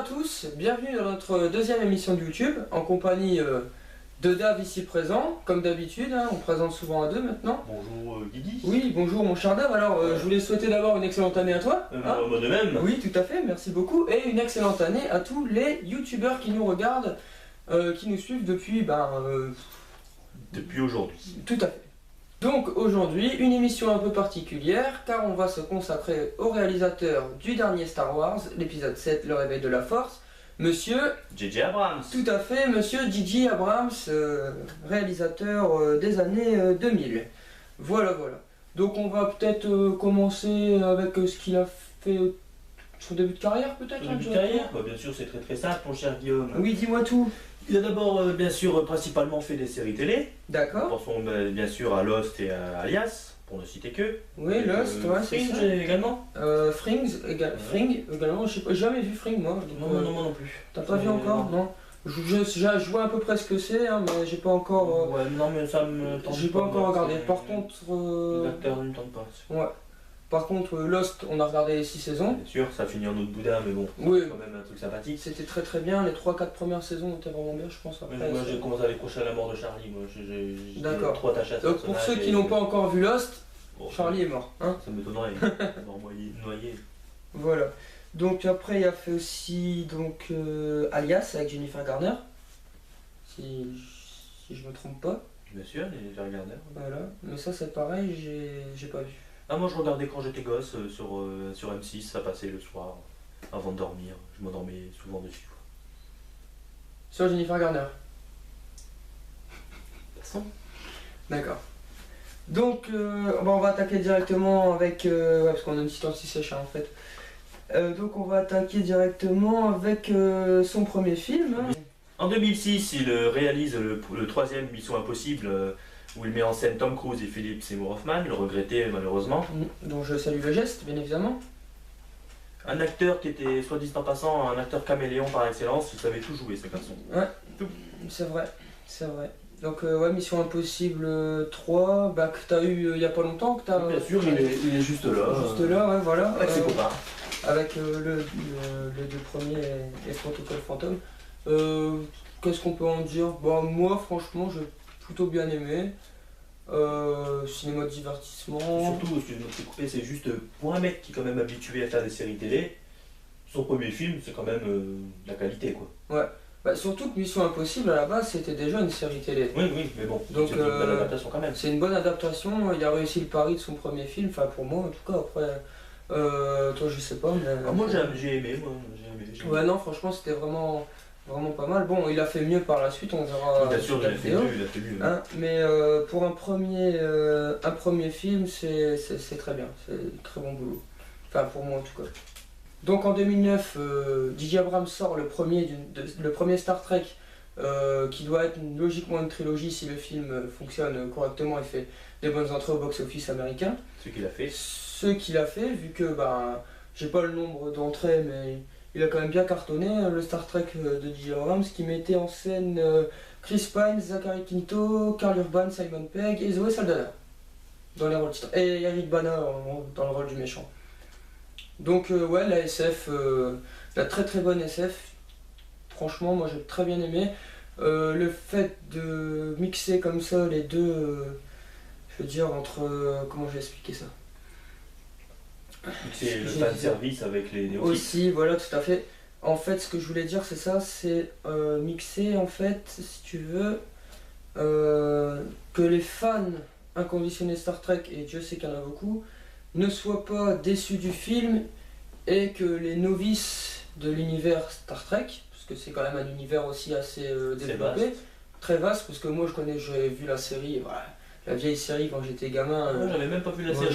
tous, bienvenue dans notre deuxième émission de YouTube, en compagnie de Dave ici présent, comme d'habitude, hein, on présente souvent à deux maintenant. Bonjour Guigui. Oui, bonjour mon cher Dave, alors je voulais souhaiter d'abord une excellente année à toi. Moi de même. Oui, tout à fait, merci beaucoup, et une excellente année à tous les youtubeurs qui nous regardent, qui nous suivent depuis, Depuis aujourd'hui. tout à fait. Donc aujourd'hui, une émission un peu particulière, car on va se consacrer au réalisateur du dernier Star Wars, l'épisode 7, Le Réveil de la Force, Monsieur... J.J. Abrams. Tout à fait, Monsieur J.J. Abrams, réalisateur des années 2000. Voilà, voilà. Donc on va peut-être commencer avec ce qu'il a fait son début de carrière, peut-être. Son début de carrière, bien sûr, c'est très simple, mon cher Guillaume. Oui, dis-moi tout. Il a d'abord, bien sûr, principalement fait des séries télé. D'accord. Pensons bien sûr à Lost et à Alias, pour ne citer que. Oui, Lost, ouais, c'est Fringe ça. également. Fring également, je sais pas, j'ai jamais vu Fring moi. Donc, Non, moi non plus. T'as pas vu encore? Non. Je vois à peu près ce que c'est, hein, mais j'ai pas encore. Ouais, non, mais ça me tente J'ai pas encore regardé. Par contre. L'acteur ne me tente pas. Ouais. Par contre, Lost, on a regardé les 6 saisons. Bien sûr, ça finit en autre boudin, mais bon, Oui. c'est quand même un truc sympathique. C'était très bien. Les 3-4 premières saisons étaient vraiment bien, je pense. Après, Moi j'ai commencé à décrocher à la mort de Charlie, moi j'ai D'accord. trop attaché à ce Donc pour personnage ceux qui et- n'ont pas encore vu Lost, Bon, Charlie est mort. Hein, ça m'étonnerait, mort noyé. voilà. Donc après, il a fait aussi donc, Alias avec Jennifer Garner. Si je me trompe pas. Bien sûr, les Garner. Voilà. Mais ça, c'est pareil, j'ai pas vu. Ah, moi je regardais quand j'étais gosse sur M6, ça passait le soir avant de dormir. Je m'endormais souvent dessus. Sur Jennifer Garner. Passons. D'accord. Donc, on va attaquer directement avec... ouais, parce qu'on a une petite anti-sèche en fait. Donc on va attaquer directement avec son premier film. Hein. En 2006, il réalise le troisième Mission Impossible où il met en scène Tom Cruise et Philip Seymour Hoffman, le regretté malheureusement. Donc je salue le geste, bien évidemment. Un acteur qui était, soit dit en passant, un acteur caméléon par excellence, il savait tout jouer ce garçon. Ouais, c'est vrai, c'est vrai. Donc ouais, Mission Impossible 3, que t'as eu il y a pas longtemps, que t'as... Bien sûr, il est juste là. Juste là, ouais, voilà. Avec ses copains. Avec les deux premiers et Protocole Fantôme. Qu'est-ce qu'on peut en dire? Moi, franchement, j'ai plutôt bien aimé. Cinéma de divertissement. Surtout, excuse-moi de te couper, c'est juste pour un mec qui est quand même habitué à faire des séries télé, son premier film, c'est quand même de la qualité, quoi. Ouais. Surtout que Mission Impossible, à la base, c'était déjà une série télé. Oui, mais bon, Donc, c'est une bonne adaptation quand même. C'est une bonne adaptation. Il a réussi le pari de son premier film. Enfin, pour moi, en tout cas, après... toi, je sais pas, mais... Moi, j'ai aimé, j'ai aimé. Ouais, non, franchement, c'était vraiment pas mal. Bon, il a fait mieux par la suite, on verra. Bien sûr, sur la il a fait vidéo. mieux, il a fait mieux. Hein, mais pour un premier film, c'est très bien, c'est très bon boulot. Enfin, pour moi en tout cas. Donc en 2009, J.J. Abrams sort le premier Star Trek, qui doit être logiquement une trilogie si le film fonctionne correctement et fait des bonnes entrées au box-office américain. Ce qu'il a fait. Ce qu'il a fait, vu que j'ai pas le nombre d'entrées, mais il a quand même bien cartonné, le Star Trek de J.J. Abrams, qui mettait en scène Chris Pine, Zachary Quinto, Karl Urban, Simon Pegg et Zoé Saldana dans les rôles titres. Et Eric Bana dans le rôle du méchant. Donc ouais, la SF, la très bonne SF, franchement moi j'ai très bien aimé. Le fait de mixer comme ça les deux, je veux dire entre... comment je vais expliquer ça? C'est le fan service avec les néophytes. Aussi, voilà, tout à fait. En fait, ce que je voulais dire, c'est ça, c'est mixer, en fait, si tu veux, que les fans inconditionnés Star Trek, et Dieu sait qu'il y en a beaucoup, ne soient pas déçus du film, et que les novices de l'univers Star Trek, parce que c'est quand même un univers aussi assez développé, très vaste, parce que moi j'ai vu la série, voilà, la vieille série quand j'étais gamin. Moi j'avais même pas vu la moi, série.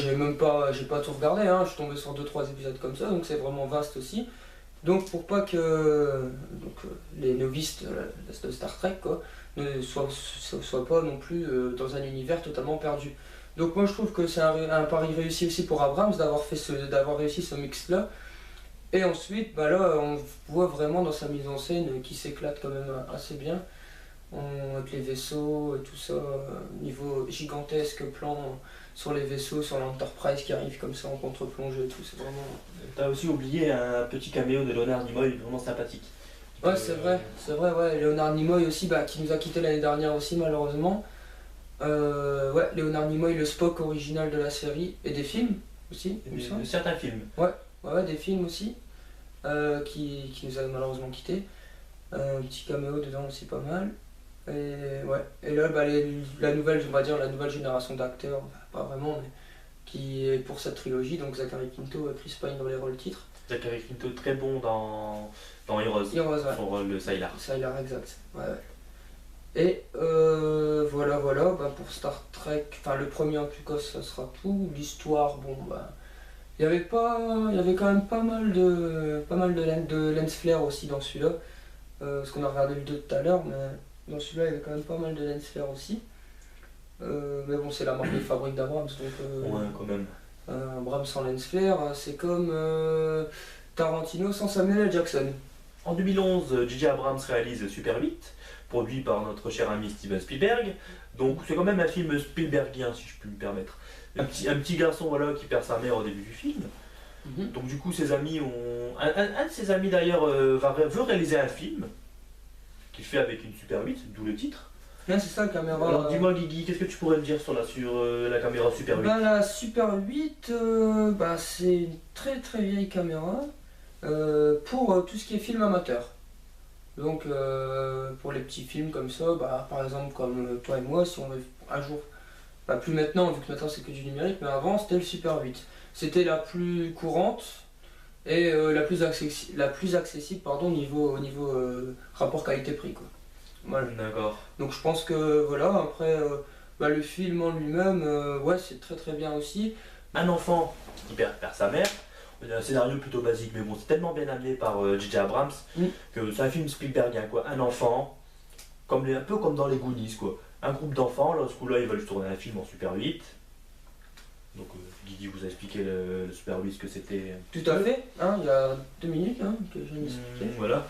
j'ai pas tout regardé, hein, je suis tombé sur 2-3 épisodes comme ça, donc c'est vraiment vaste aussi. Donc pour pas que les novices de Star Trek quoi, ne soient pas non plus dans un univers totalement perdu. Donc moi je trouve que c'est un pari réussi aussi pour Abrams d'avoir réussi ce mix là. Et ensuite là on voit vraiment dans sa mise en scène qui s'éclate quand même assez bien. avec les vaisseaux et tout ça, niveau gigantesque plan sur les vaisseaux, sur l'Enterprise qui arrive comme ça en contre-plongée et tout, c'est vraiment... T'as aussi oublié un petit caméo de Leonard Nimoy, vraiment sympathique. Ouais, c'est vrai, ouais. Leonard Nimoy aussi, qui nous a quitté l'année dernière aussi, malheureusement. Ouais, Leonard Nimoy, le Spock original de la série, et des films aussi, il me semble. De certains films. Ouais, des films aussi, qui nous a malheureusement quitté. Un petit caméo dedans aussi, pas mal. Et ouais, et là, la nouvelle, on va dire, la nouvelle génération d'acteurs, pas vraiment, mais qui est pour cette trilogie, donc Zachary Quinto et Chris Pine dans les rôles titres. Zachary Quinto, très bon dans Heroes, Ouais. son rôle de Sylar. Sylar, exact. Ouais. Et voilà, pour Star Trek, enfin le premier en tout cas, ça sera tout. L'histoire, bon, il y avait quand même pas mal de lens flare aussi dans celui-là. Parce qu'on a regardé le 2 tout à l'heure, mais dans celui-là, il y avait quand même pas mal de lens flare aussi. Mais bon, c'est la marque de fabrique d'Abrams, donc... Ouais, quand même. Abrams sans lens flare, c'est comme Tarantino sans Samuel L. Jackson. En 2011, J.J. Abrams réalise Super 8, produit par notre cher ami Steven Spielberg. Donc c'est quand même un film Spielbergien, si je puis me permettre. Un petit garçon, voilà, qui perd sa mère au début du film. Donc du coup, ses amis ont... Un de ses amis d'ailleurs veut réaliser un film qu'il fait avec une Super 8, d'où le titre. Là, c'est ça la caméra. Alors dis-moi Guigui, qu'est-ce que tu pourrais me dire sur la caméra Super 8? La Super 8, c'est une très très vieille caméra pour tout ce qui est film amateur. Donc pour les petits films comme ça, par exemple comme toi et moi, si on veut un jour, plus maintenant vu que maintenant c'est que du numérique, mais avant c'était le Super 8. C'était la plus courante et la plus accessible au niveau rapport qualité-prix, quoi. Voilà. D'accord. Donc je pense que voilà, après le film en lui-même, ouais, c'est très très bien aussi. Un enfant qui perd sa mère, un scénario plutôt basique, mais bon, c'est tellement bien amené par J.J. Abrams que c'est un film Spielbergien, quoi. Un enfant, un peu comme dans les Goonies, quoi. Un groupe d'enfants, là, ce coup-là, ils veulent tourner un film en Super 8. Donc Guigui vous a expliqué le Super 8 ce que c'était. Tout à fait, hein, il y a 2 minutes que je viens d'expliquer. Voilà.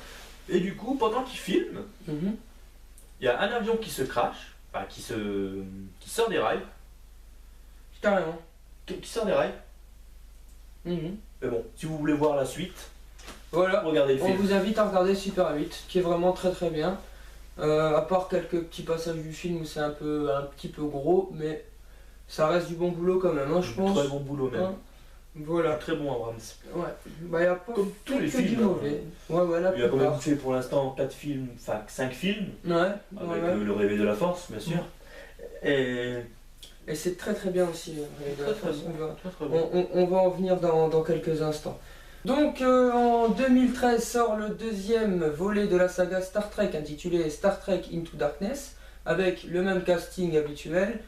Et du coup, pendant qu'il filme, il y a un avion qui se crache, qui sort des rails. Carrément. Qui sort des rails. Mais bon, si vous voulez voir la suite, voilà, regardez le film. On vous invite à regarder Super 8, qui est vraiment très très bien. À part quelques petits passages du film où c'est un petit peu gros, mais ça reste du bon boulot quand même, hein, je pense. Très bon boulot même. Hein, voilà. Très bon Abrams. Ouais. Il y a pas comme tous les films. Du mauvais. Ouais, il a quand même fait pour l'instant 5 films. Ouais. Avec le Réveil de la Force, bien sûr. Et c'est très très bien aussi. Très bon. On va en venir dans quelques instants. Donc en 2013 sort le deuxième volet de la saga Star Trek intitulé Star Trek Into Darkness avec le même casting habituel,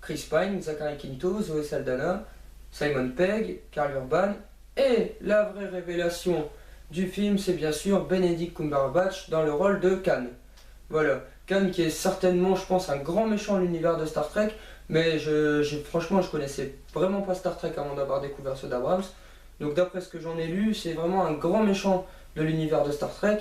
Chris Pine, Zachary Quinto, Zoe Saldana, Simon Pegg, Karl Urban, et la vraie révélation du film c'est bien sûr Benedict Cumberbatch dans le rôle de Khan. Voilà, Khan qui est certainement je pense un grand méchant de l'univers de Star Trek, mais franchement je connaissais vraiment pas Star Trek avant d'avoir découvert ceux d'Abrams. Donc d'après ce que j'en ai lu, c'est vraiment un grand méchant de l'univers de Star Trek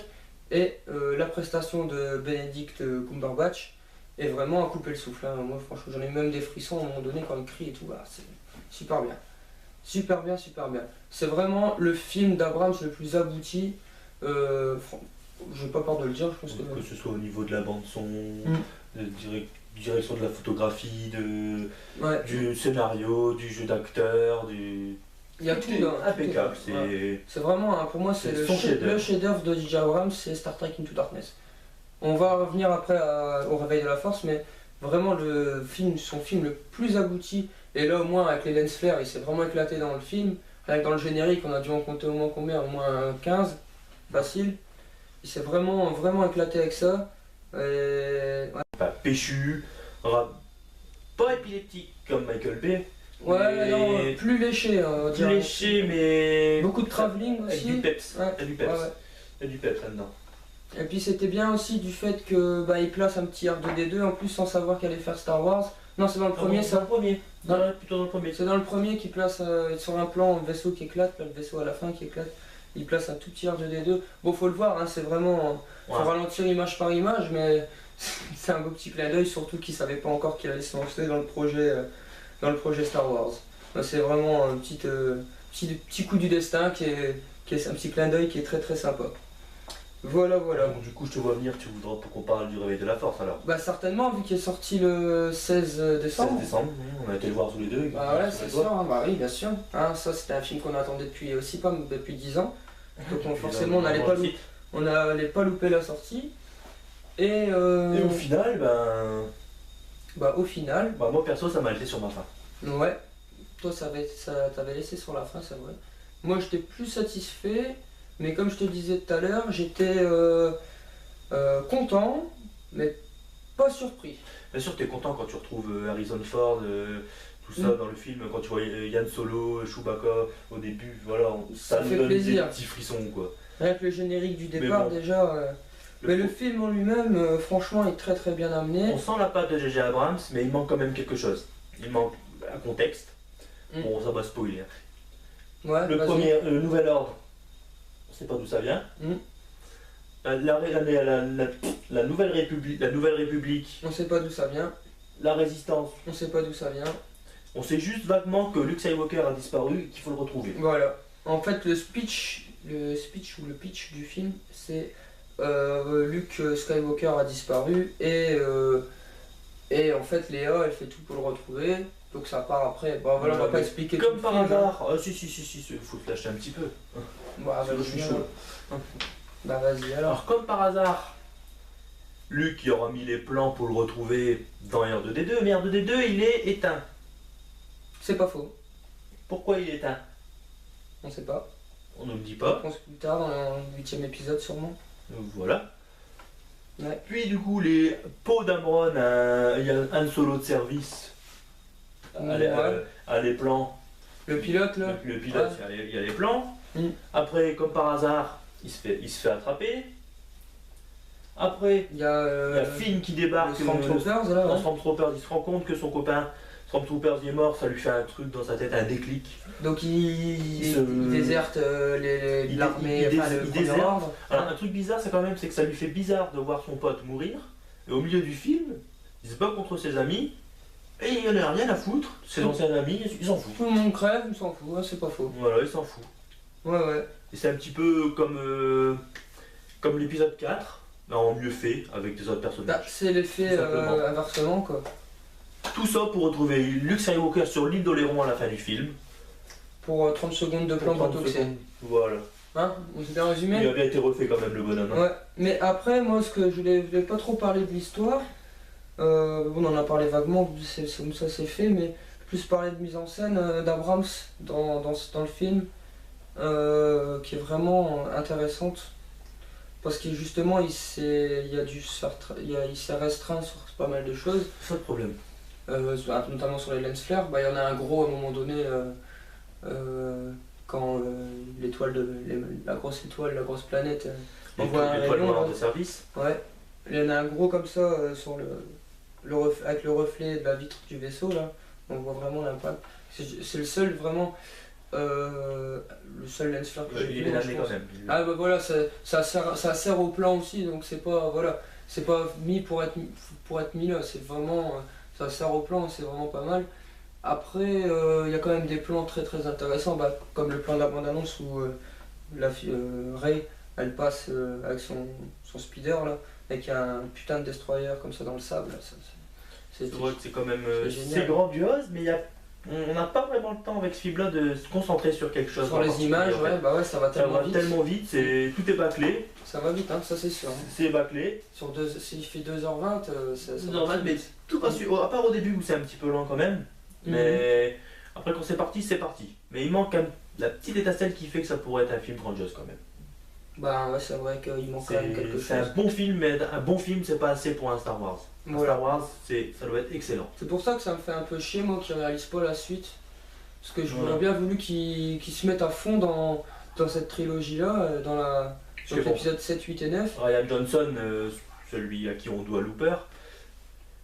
et la prestation de Benedict Cumberbatch est vraiment à couper le souffle. Hein. Moi franchement j'en ai même des frissons à un moment donné quand il crie et tout, c'est super bien. Super bien. C'est vraiment le film d'Abrams le plus abouti, j'ai pas peur de le dire, je pense que ce soit au niveau de la bande son, de direction de la photographie, du scénario, du jeu d'acteur, il y a tout impeccable. C'est vraiment, pour moi, c'est le chef-d'œuvre de J.J. Abrams, c'est Star Trek Into Darkness. On va revenir après au Réveil de la Force, mais vraiment son film le plus abouti, et là au moins avec les lens flares, il s'est vraiment éclaté dans le film. Rien que dans le générique, on a dû en compter au moins combien? Au moins 15, facile. Il s'est vraiment éclaté avec ça. Péchu, pas épileptique comme Michael Bay. Ouais, non, plus léché. Plus léché, mais. Beaucoup de travelling aussi. Avec du peps. Ouais. Il y a du peps. Ouais. Il y a du peps là-dedans. Et puis c'était bien aussi du fait que il place un petit R2D2 en plus sans savoir qu'elle allait faire Star Wars. Non, c'est dans le premier, ça. Plutôt dans le premier. C'est dans le premier qu'il place sur un plan un vaisseau qui éclate, le vaisseau à la fin qui éclate. Il place un tout petit R2D2. Bon, faut le voir, hein, c'est vraiment. Faut ralentir image par image, mais c'est un beau petit clin d'œil, surtout qu'il savait pas encore qu'il allait se lancer dans le projet Star Wars. C'est vraiment un petit coup du destin qui est un petit clin d'œil qui est très très sympa. Voilà, voilà. Donc, du coup, je te vois venir, tu voudras pour qu'on parle du réveil de la force alors. Bah certainement, vu qu'il est sorti le 16 décembre. 16 décembre, on a été le voir tous les deux. Bah ouais, c'est sûr, hein, bah oui, bien sûr. Hein, ça, c'était un film qu'on attendait depuis aussi pas depuis 10 ans. Donc forcément, on n'allait pas louper la sortie. Et au final, au final, moi perso, ça m'a laissé sur ma faim. ouais, toi, ça t'avait laissé sur la fin, c'est vrai. Moi, j'étais plus satisfait, mais comme je te disais tout à l'heure, j'étais content, mais pas surpris. Bien sûr, t'es content quand tu retrouves Harrison Ford, tout ça dans le film, quand tu vois Yann Solo, Chewbacca au début, voilà, Ça nous fait donne plaisir. des petits frissons quoi. Avec le générique du départ, bon, déjà. Mais le film en lui-même, franchement, est très très bien amené. On sent la patte de J.J. Abrams, mais il manque quand même quelque chose. Il manque un contexte. Bon, ça va spoiler. Hein. Ouais, Le premier, le Nouvel Ordre, on sait pas d'où ça vient. La Nouvelle République, on sait pas d'où ça vient. la Résistance, On sait pas d'où ça vient. on sait juste vaguement que Luke Skywalker a disparu et qu'il faut le retrouver. Voilà. En fait, le speech ou le pitch du film, c'est Luke Skywalker a disparu et en fait Léa, elle fait tout pour le retrouver. Donc ça part après. Bon, voilà, on va pas expliquer tout Comme le par film, hasard. Ah, si, faut te lâcher un petit peu. Bah, Sinon, je suis chaud. Bah vas-y alors. Alors, comme par hasard, Luke il aura mis les plans pour le retrouver dans R2D2, mais R2D2 il est éteint. C'est pas faux. Pourquoi il est éteint? On sait pas. On ne le dit On pas. pense plus tard dans le 8ème épisode sûrement. Voilà. Ouais. Puis du coup, les pots d'Amron, il y a un solo de service. À les plans. Le pilote là. Le pilote, il y a les plans. Après, comme par hasard, il se fait attraper. Après, il y a Finn qui débarque. Les Stormtroopers là. Dans Stormtroopers, il se rend compte que son copain Stormtroopers il est mort, ça lui fait un truc dans sa tête, un déclic. Donc il déserte l'armée, il le premier déserte. ordre. Alors un truc bizarre, c'est que ça lui fait bizarre de voir son pote mourir. Et au milieu du film, il se bat contre ses amis. Et il en a rien à foutre, ses anciens amis, ils s'en foutent. Tout le monde crève, il s'en fout, c'est pas faux. Voilà, il s'en fout. Ouais. Et c'est un petit peu comme l'épisode 4, mais en mieux fait, avec des autres personnages. Bah, c'est l'effet inversement quoi. Tout ça pour retrouver Luke Skywalker sur l'île d'Oléron à la fin du film. Pour 30 secondes de plan botoxé. Voilà. Hein, on s'est bien résumé. Il a bien été refait quand même le bonhomme. Hein. Ouais, mais après, moi, ce que je voulais pas trop parler de l'histoire, on en a parlé vaguement, c'est comme ça c'est fait, mais plus parler de mise en scène d'Abrams dans le film, qui est vraiment intéressante. Parce que justement, il s'est restreint sur pas mal de choses. C'est ça le problème. Notamment sur les lens flares. Bah, il y en a un gros à un moment donné, quand la grosse étoile, la grosse planète, envoie un rayon de service. Ouais, il y en a un gros comme ça sur avec le reflet de la vitre du vaisseau là, on voit vraiment l'impact. C'est le seul vraiment, le seul lens flare que j'ai vu. Il est l'année quand même. Ah bah voilà, ça sert au plan aussi, donc c'est pas mis pour être mis là, c'est vraiment, ça sert au plan, c'est vraiment pas mal. Après, il y a quand même des plans très très intéressants, comme le plan de la bande-annonce où Rey, elle passe avec son speeder là, avec un putain de destroyer comme ça dans le sable. Là, c'est vrai que c'est quand même c'est grandiose, mais on n'a pas vraiment le temps avec ce film-là de se concentrer sur quelque chose. Sur les images, ouais, ça va tellement vite. Tout est bâclé. Ça va vite, hein, ça c'est sûr. C'est bâclé. S'il fait 2h20, ça 2h20, mais tout va à part au début où c'est un petit peu lent quand même. Mais après quand c'est parti, c'est parti. Mais il manque la petite étincelle qui fait que ça pourrait être un film grandiose quand même. Bah ouais, c'est vrai qu'il manque quand même quelque chose. C'est un bon film, mais un bon film c'est pas assez pour un Star Wars. Un Star Wars, ça doit être excellent. C'est pour ça que ça me fait un peu chier moi qu'ils réalisent pas la suite. Parce que j'aurais bien voulu qu'ils se mettent à fond dans cette trilogie là, dans l'épisode 7, 8 et 9. Ryan Johnson, celui à qui on doit Looper.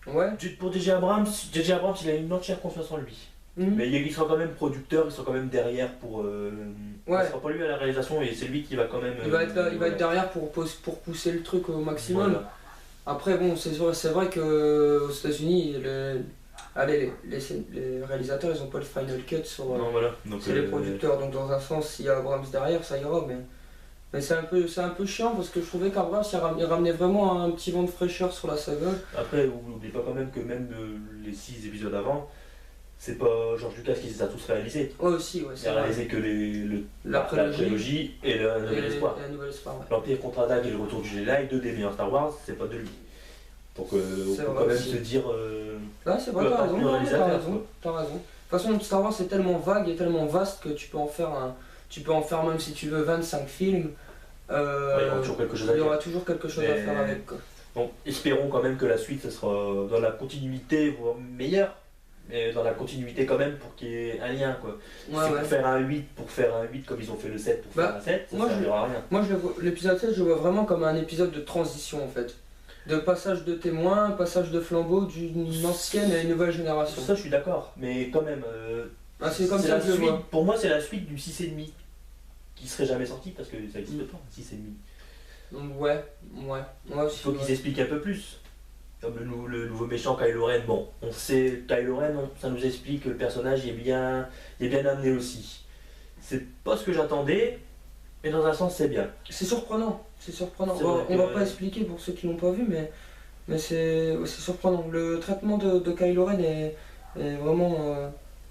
Ouais. Pour J.J. Abrams, il a une entière confiance en lui. Mais il sera quand même producteur, il sera quand même derrière pour. Il sera pas lui à la réalisation et c'est lui qui va quand même. Il va être derrière pour pousser le truc au maximum. Voilà. Après, bon, c'est vrai que aux États-Unis, allez, les réalisateurs, ils ont pas le final cut Non, voilà. Donc, c'est les producteurs. Donc, dans un sens, s'il y a Abrams derrière, ça ira. Mais c'est un peu chiant parce que je trouvais qu'Abrams, il ramenait vraiment un petit vent de fraîcheur sur la saga. Après, n'oubliez pas quand même que même les 6 épisodes avant, c'est pas George Lucas qui les a tous réalisés. Ouais, aussi, ouais, Il c'est a vrai. réalisé que La la prélogie et le Nouvel Espoir. Et la Nouvelle Espoir, ouais. L'Empire contre-attaque et le Retour du Jedi, 2 des meilleurs Star Wars, c'est pas de lui. Donc on C'est peut vrai quand même aussi. se dire. Ouais, c'est vrai, peu t'as importe raison, le ouais, réalisateur, t'as raison, quoi. t'as raison. De toute façon, Star Wars c'est tellement vague et tellement vaste que tu peux en faire même si tu veux 25 films. Ouais, il y aura toujours quelque chose à Il y dire. aura toujours quelque chose à faire avec, quoi. Donc espérons quand même que la suite ce sera dans la continuité, voire meilleure, mais dans la continuité quand même pour qu'il y ait un lien quoi. Ouais, Si ouais. pour faire un 8 comme ils ont fait le 7 pour Bah, faire un 7, ça moi, ne servira à rien. Moi, l'épisode 7, je le vois vraiment comme un épisode de transition en fait. De passage de témoin, passage de flambeau d'une ancienne à une nouvelle génération. Ça je suis d'accord, mais quand même, Ah, c'est comme c'est ça la que je le suite, vois. pour moi c'est la suite du 6,5 qui serait jamais sorti parce que ça n'existe pas, 6,5. Donc, ouais, moi Il aussi. faut qu'ils Ouais. s'expliquent un peu plus. Comme le nouveau méchant Kylo Ren, bon, on sait Kylo Ren, ça nous explique que le personnage il est bien amené aussi. C'est pas ce que j'attendais, mais dans un sens c'est bien. C'est surprenant, c'est surprenant. C'est On vrai on va que- pas expliquer pour ceux qui l'ont pas vu, mais c'est surprenant. Le traitement de Kylo Ren est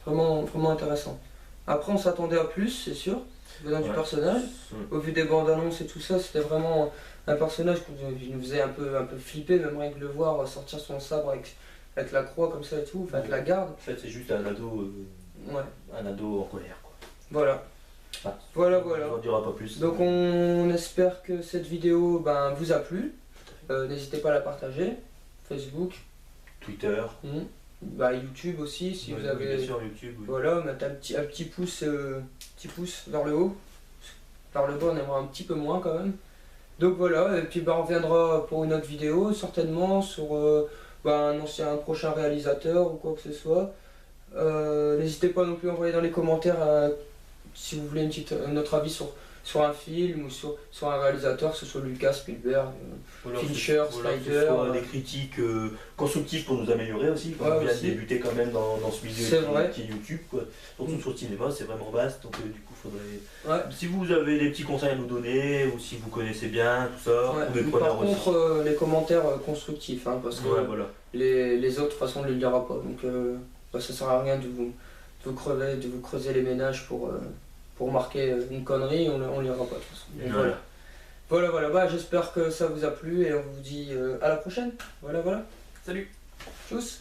vraiment intéressant. Après, on s'attendait à plus, c'est sûr, venant du Ouais. personnage. Mm. Au vu des bandes annonces et tout ça, c'était vraiment un personnage qui nous faisait un peu flipper, même rien que de le voir sortir son sabre avec la croix comme ça et tout, enfin avec la garde. En fait, c'est juste Ouais, un ado en colère. Quoi. voilà. Ah, Voilà. On n'en dira pas plus. Donc on espère que cette vidéo vous a plu. N'hésitez pas à la partager. Facebook, Twitter, YouTube aussi si vous bien avez. sûr YouTube. Oui. Voilà, mettre un petit pouce vers le haut. Vers le bas on aimerait un petit peu moins quand même. Donc voilà, et puis on reviendra pour une autre vidéo, certainement sur un prochain réalisateur ou quoi que ce soit. N'hésitez pas non plus à envoyer dans les commentaires si vous voulez notre avis sur un film ou sur un réalisateur, que ce soit Lucas, Spielberg, Voilà, Fincher, que ce Snyder. soit des critiques constructives pour nous améliorer aussi. Quand Ouais, on vient de aussi. débuter quand même dans ce milieu C'est vrai. qui est YouTube. Quoi. Surtout sur le cinéma, c'est vraiment vaste. Donc du coup, faudrait. Ouais. Si vous avez des petits conseils à nous donner ou si vous connaissez bien tout ça, Ouais. ou des Par preneurs aussi. contre, les commentaires constructifs, hein, parce que Ouais, voilà. les autres, de toute façon, on ne les lira pas. Donc ça sert à rien de vous creuser les ménages pour marquer une connerie, on ne lira pas de toute façon. Donc, Voilà. voilà. J'espère que ça vous a plu et on vous dit à la prochaine. Voilà. Salut. Tchuss.